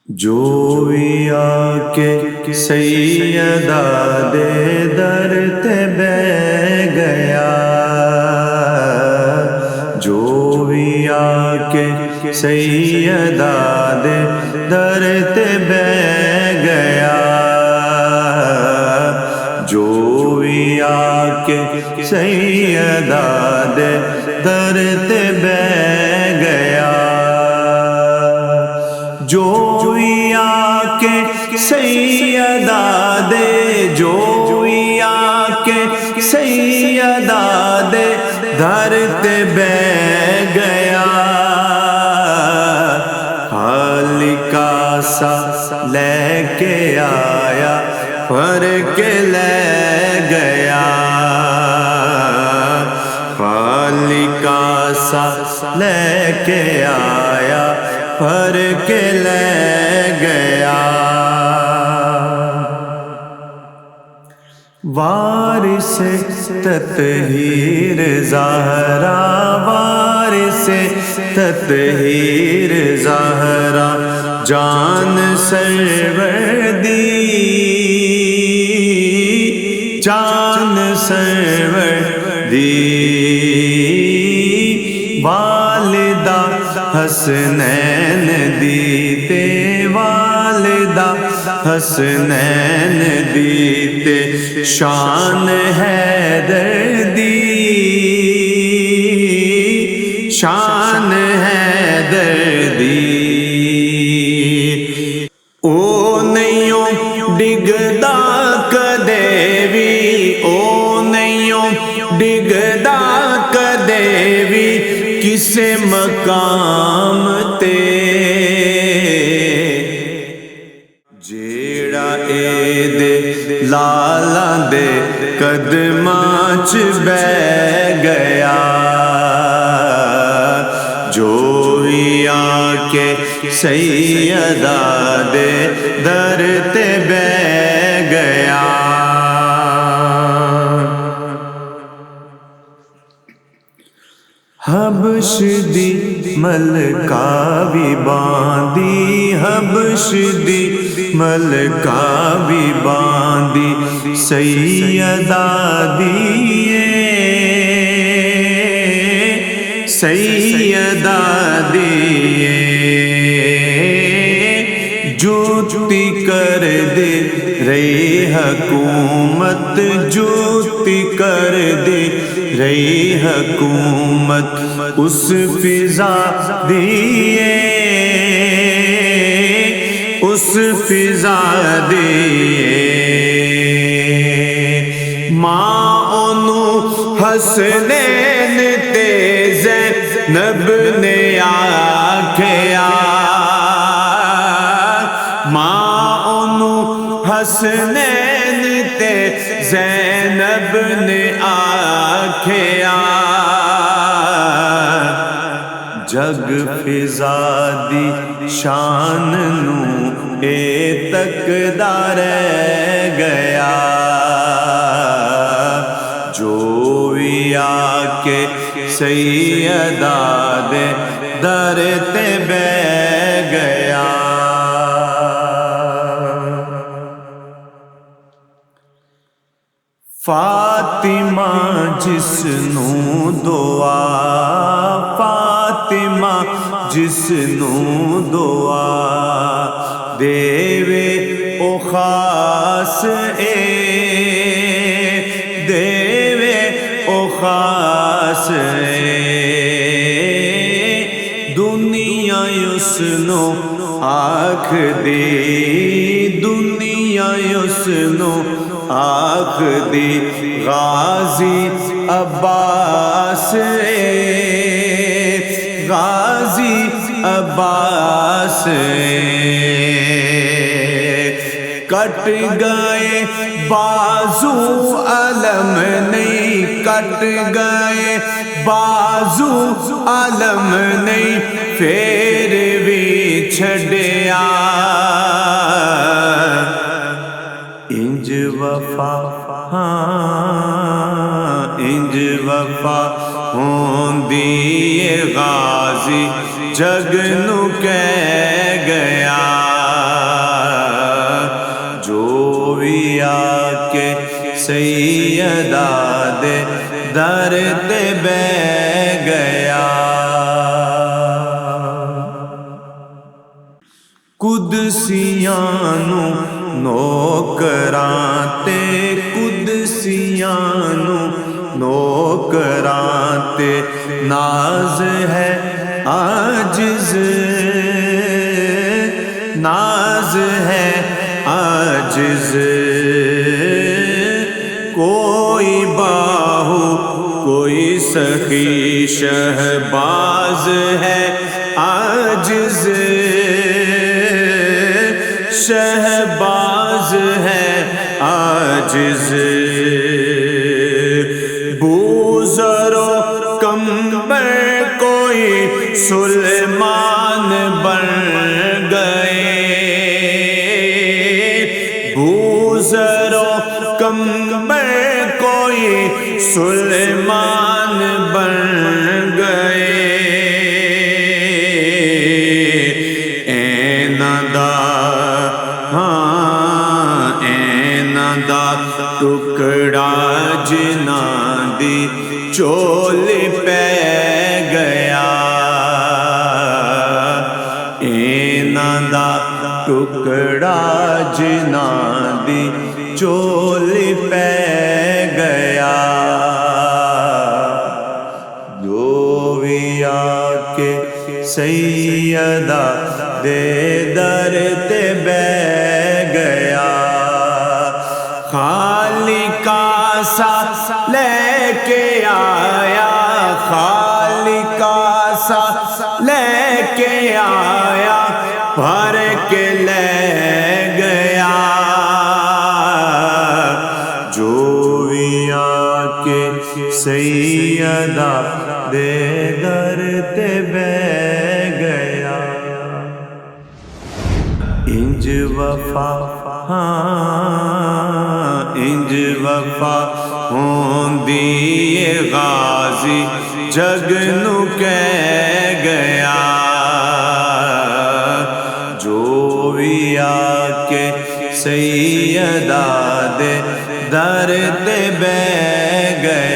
جو بھی آکے سیدہ دے در تے بہ گیا، جو بھی آکے سیدہ دے در تے بہ گیا، جو بھی آکے سیدہ دے در تے بہ گیا، جو بھی آکے سیدہ دے، جو بھی آکے سیدہ دے در تے بہ گیا، خالی کاسا لے کے آیا بھر کے لے گیا، خالی کاسا لے کے آیا بھر کے لے گیا، وارث تطہیر زہرا، وارث تطہیر زہرا، جان سرور دی، جان سرور دی، والدہ حسنین دی تے، والدہ حسنین دی تے، شان حیدر دی، شان حیدر دی، او نہیں ڈگدا کدے وی، او نہیں ڈگدا کدے وی کسے مقام تے، جیڑا اے دے لالاں دے قدماں چ بہ گیا، جو بھی آکے سیدہ دے در تے بہ گیا، حبش دی ملکہ بھی باندی، حبش دی ملکہ بھی باندی، سیدہ دیئے، سیدہ دیئے، جوتی کر دے رہی حکومت، جوتی کر دے رہی حکومت اس فضا دیئے، اس فضا دیئے، ماں اونو حسنین تے زینب نے آکھیا، ماں اونو حسنین تے زینب نے آکھیا، جگ فضا دی شان نو اے تکدا رہ گیا، جو بھی آکے سیدہ دے در تے بہ گیا، فاطمہ جس نو دعا، فاطمہ جس نو دعا دیوے او خاص اے، دیوے او خاص اے، دنیا اس نو آکھ دی، دنیا اس نو آکھ دی غازی عباس اے، غازی عباس اے، کٹ گئے بازو علم نہیں، کٹ گئے بازو علم نہیں، پھر بھی چھڑیا، انج وفا، ہاں انج وفا ہوندی غازی جگ نو کہہ گیا، سیدہ دے در تے بہ گیا قدسیاں نو نوکراں تے قدسیاں نو نوکراں تے ناز ہے عاجز ناز ہے عاجز کوئی باہو کوئی سخی شہباز ہے عاجز شہباز ہے عاجز بوزر و کمبر کوئی سلیمان بن گئے بوزر و کمبر کوئی سلیمان بن گئے ٹکڑا جناں دی چول پہ گیا ایناں دا ٹکڑا جناں دی چول پہ گیا جو بھی آ کے سیدہ دے در تے بہ گیا خالی کاسا لے کے آیا خالی کاسا لے کے آیا بھر کے لے گیا جو بھی آ کے سیدہ دے در تے بہ گیا انج وفا انج وفا ہوندی غازی جگ نو کہہ گیا جو بھی آ کے سیدہ دے در تے بہ گیا